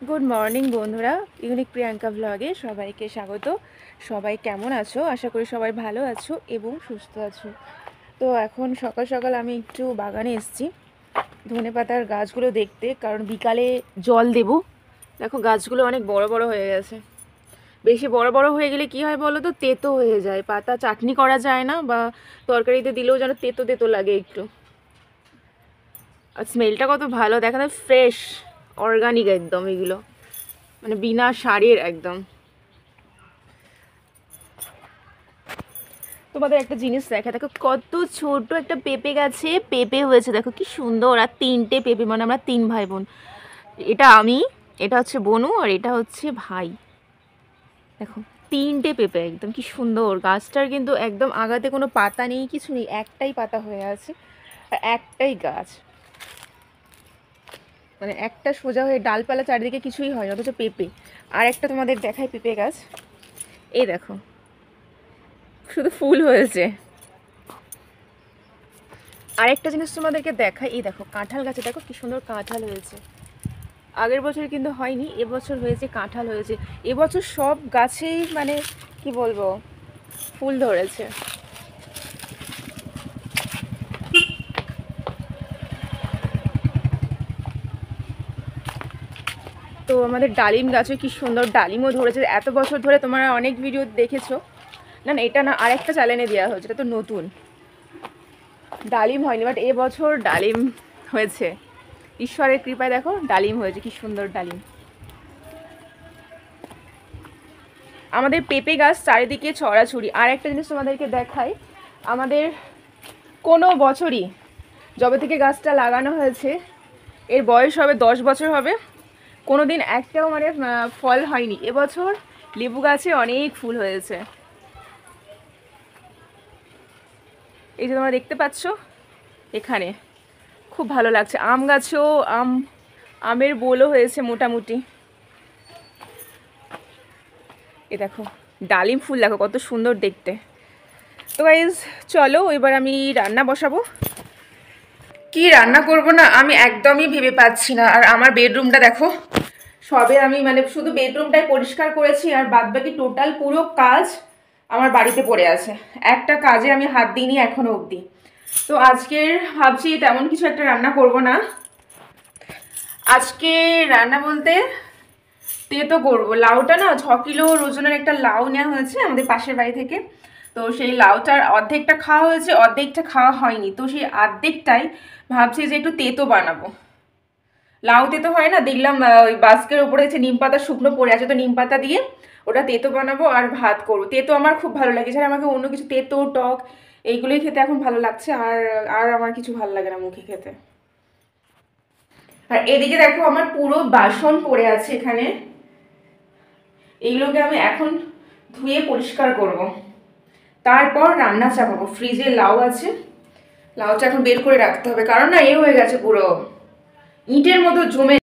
Good morning বন্ধুরা, unique Priyanka ব্লগে সবাইকে স্বাগত। সবাই কেমন আছো? আশা করি সবাই ভালো আছো এবং সুস্থ আছো। তো এখন সকাল সকাল আমি একটু বাগানে এসেছি ধনেপাতার গাছগুলো দেখতে, কারণ বিকালে জল দেব। দেখো গাছগুলো অনেক বড় বড় হয়ে গেছে। বেশি বড় বড় হয়ে গেলে কি হয় বলো তো, তেতো হয়ে যায়, পাতা চাটনি করা যায় না, বা তরকারিতে দিলেও যেন তেতো তেতো লাগে একটু। আর স্মেলটা কত ভালো, দেখা যায় ফ্রেশ অর্গানিক একদম, এগুলো মানে বিনা সারের একদম। তোমাদের একটা জিনিস দেখা, দেখো কত ছোট একটা পেঁপে গাছে পেঁপে হয়েছে, দেখো কি সুন্দর। আর 3টে পেঁপে, মানে আমরা 3 ভাই বোন। এটা আমি, এটা হচ্ছে বনু, আর এটা হচ্ছে ভাই। দেখো 3টে পেঁপে, একদম কি সুন্দর। গাছটার কিন্তু একদম আগাতে কোনো পাতা নেই, কিছু নেই, একটাই পাতা হয়ে আছে আর একটাই গাছ, মানে একটা সোজা হয়ে ডালপালা চারিদিকে কিছুই হয় না, অথচ পেঁপে। আর একটা তোমাদের দেখায় পেঁপে গাছ, এই দেখো শুধু ফুল হয়েছে। আরেকটা জিনিস তোমাদেরকে দেখাই, এই দেখো কাঁঠাল গাছে দেখো কি সুন্দর কাঁঠাল হয়েছে। আগের বছর কিন্তু হয়নি, এবছর হয়েছে, কাঁঠাল হয়েছে। এবছর সব গাছেই মানে কি বলবো, ফুল ধরেছে। তো আমাদের ডালিম গাছে কি সুন্দর ডালিমও ধরেছে। এত বছর ধরে তোমরা অনেক ভিডিও দেখেছো, না না এটা না, আরেকটা চ্যানেলে দেওয়া হয়েছে, এটা তো নতুন। ডালিম হয়নি, বাট এবছর ডালিম হয়েছে। ঈশ্বরের কৃপায় দেখো ডালিম হয়েছে, কি সুন্দর ডালিম। আমাদের পেঁপে গাছ চারিদিকে ছড়াছড়ি। আর একটা জিনিস তোমাদেরকে দেখাই, আমাদের কোনো বছরই, যবে থেকে গাছটা লাগানো হয়েছে, এর বয়স হবে 10 বছর হবে, কোনো দিন একটাও মানে ফল হয়নি। এবছর লেবু গাছে অনেক ফুল হয়েছে, এই যে তোমরা দেখতে পাচ্ছ এখানে, খুব ভালো লাগছে। আম গাছেও আমের বোলও হয়েছে মোটামুটি। এ দেখো ডালিম ফুল, দেখো কত সুন্দর দেখতে। তো গাইজ চলো এবার আমি রান্না বসাবো। কি রান্না করব না আমি একদমই ভেবে পাচ্ছি না। আর আমার বেডরুমটা দেখো, সবে আমি মানে শুধু বেডরুমটাই পরিষ্কার করেছি, আর বাদবাকি টোটাল পুরো কাজ আমার বাড়িতে পড়ে আছে। একটা কাজে আমি হাত দিইনি এখনো অবধি। তো আজকে ভাবছি তেমন কিছু একটা রান্না করব না। আজকে রান্না বলতে তেতো করবো। লাউটা না 6 কিলো ওজনের একটা লাউ নেওয়া হয়েছে আমাদের পাশের বাড়ি থেকে। তো সেই লাউটার অর্ধেকটা খাওয়া হয়েছে, অর্ধেকটা খাওয়া হয়নি। তো সেই অর্ধেকটাই ভাবছি যে একটু তেতো বানাবো। লাউ তেতো হয় না, দেখলাম ওই বাস্কের উপরে হচ্ছে নিম পাতা শুকনো পড়ে আছে, তো নিম পাতা দিয়ে ওটা তেতো বানাবো আর ভাত করবো। তেতো আমার খুব ভালো লাগে, এছাড়া আমাকে অন্য কিছু তেতো টক এইগুলোই খেতে এখন ভালো লাগছে। আর আর আমার কিছু ভালো লাগে না মুখে খেতে। আর এদিকে দেখো আমার পুরো বাসন পড়ে আছে এখানে, এইগুলোকে আমি এখন ধুয়ে পরিষ্কার করব, তারপর রান্না চাপাবো। ফ্রিজে লাউ আছে, লাউটা এখন বের করে রাখতে হবে, কারণ না এ হয়ে গেছে পুরো ইটের মতো জমে।